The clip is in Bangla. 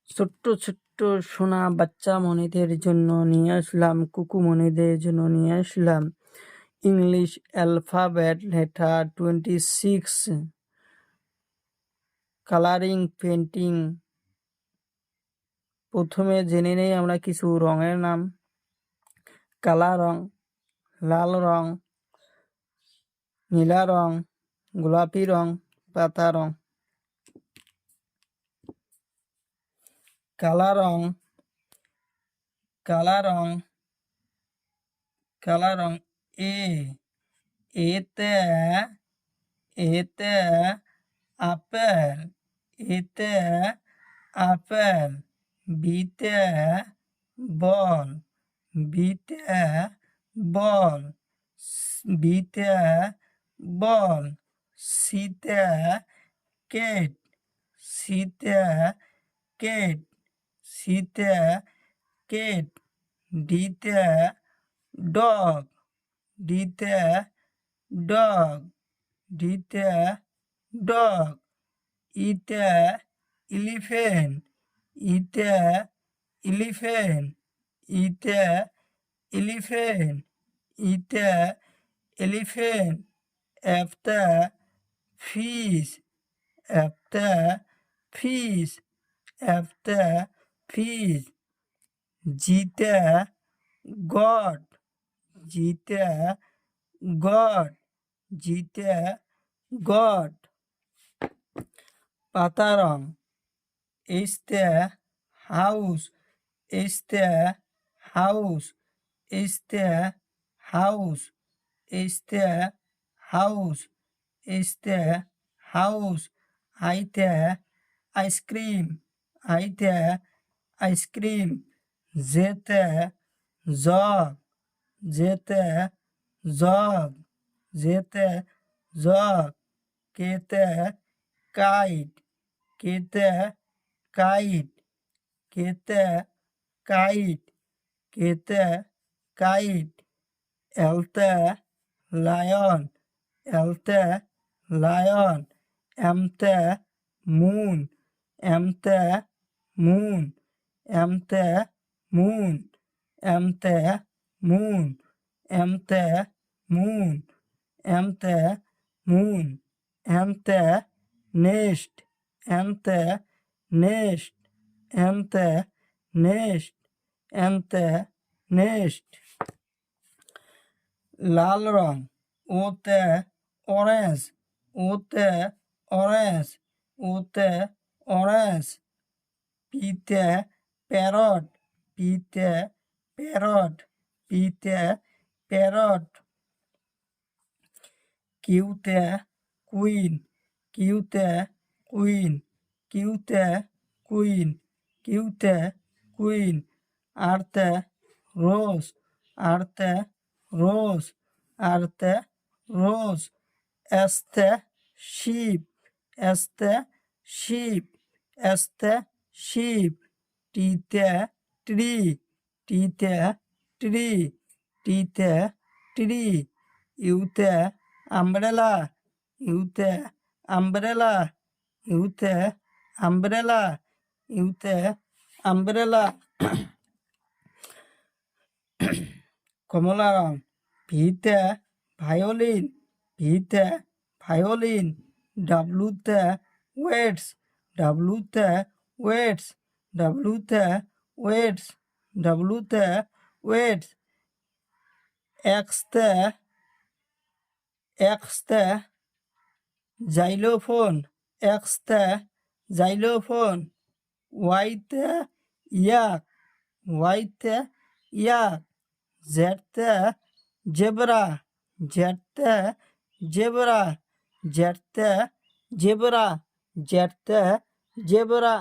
ছোট্ট ছোট্ট সোনা বাচ্চা মনিদের জন্য নিয়ে আসলাম, কুকু মনিদের জন্য নিয়ে আসলাম English alphabet letter 26 colouring painting. প্রথমে জেনে নেই আমরা কিছু রঙের নাম। কালা রং, লাল রং, নীলা রং, গোলাপি রং, পাতা রং। কালা রং, কালা রং, কালা রং এতে আপেল, এতে আপেল। বিতে বল, বিতে বল, বিতে বল। সিতে কেট, সিতে কেট, সিতে কেট। ডিতে ডগ, ডিতে ডগ, ডিতে ডগ। ইতে ইলিফেন্ট, ইতে ইলিফেন্ট, ইতে ইলিফেন্ট, ইতে এলিফেন্ট। এফতে ফিশ, এফতে ফিশ, এফতে ফিশ। জিতে গড, জিতে গড, জিতে গড। পাতা রং এইচতে হাউস, এইচতে হাউস, এইচতে হাউস, এইচতে হাউস, এইচতে হাউস। আইতে আইসক্রিম, আইতে আইসক্রিম। জেতে জগ, জেতে জগ, জেতে জগ। কেতে কাইট, কেতে কাইট, কেতে কাইট, কেতে কাইট। এলতে লায়ন, এলতে লায়ন। এমতে মুন, এমতে মুন, এমতে মুন, এমতে মুন, এমতে মুন, এমতে মুন। এমতে নেস্ট, এমতে নেস্ট, এমতে নেস্ট, এমতে নেস্ট। লাল রং ওতে অরেঞ্জ, ওতে অরেঞ্জ, ওতে অরেঞ্জ। পিতে প্যারট, পিতে প্যারট, পিতে প্যারট। কিউতে কুইন, কিউতে কুইন, কিউতে কুইন, কিউতে কুইন। আরতে রোজ, আরতে রোজ, আরতে রোজ। এসতে শিপ, এসতে শিপ, এসতে শিপ। টিতে ট্রি, টিতে ট্রি, টিতে ট্রি। ইউতে আমব্রেলা, ইউতে আমব্রেলা, ইউতে আমব্রেলা, ইউতে আমব্রেলা। কমলা রং ভিতে ভায়োলিন, ভিতে ভায়োলিন। ডাব্লুতে ওয়েটস, ডাব্লুতে ওয়েটস, ডাব্লুতে ওয়েটস, ডাব্লুতে ওয়েটস। এক্সতে এক্সতে জাইলোফোন, এক্সতে জাইলোফোন। ওয়াইতে ইয়াক, ওয়াইতে ইয়াক। জেডতে জেব্রা, জেডতে জেব্রা, জেডতে জেব্রা, জেডতে জেব্রা।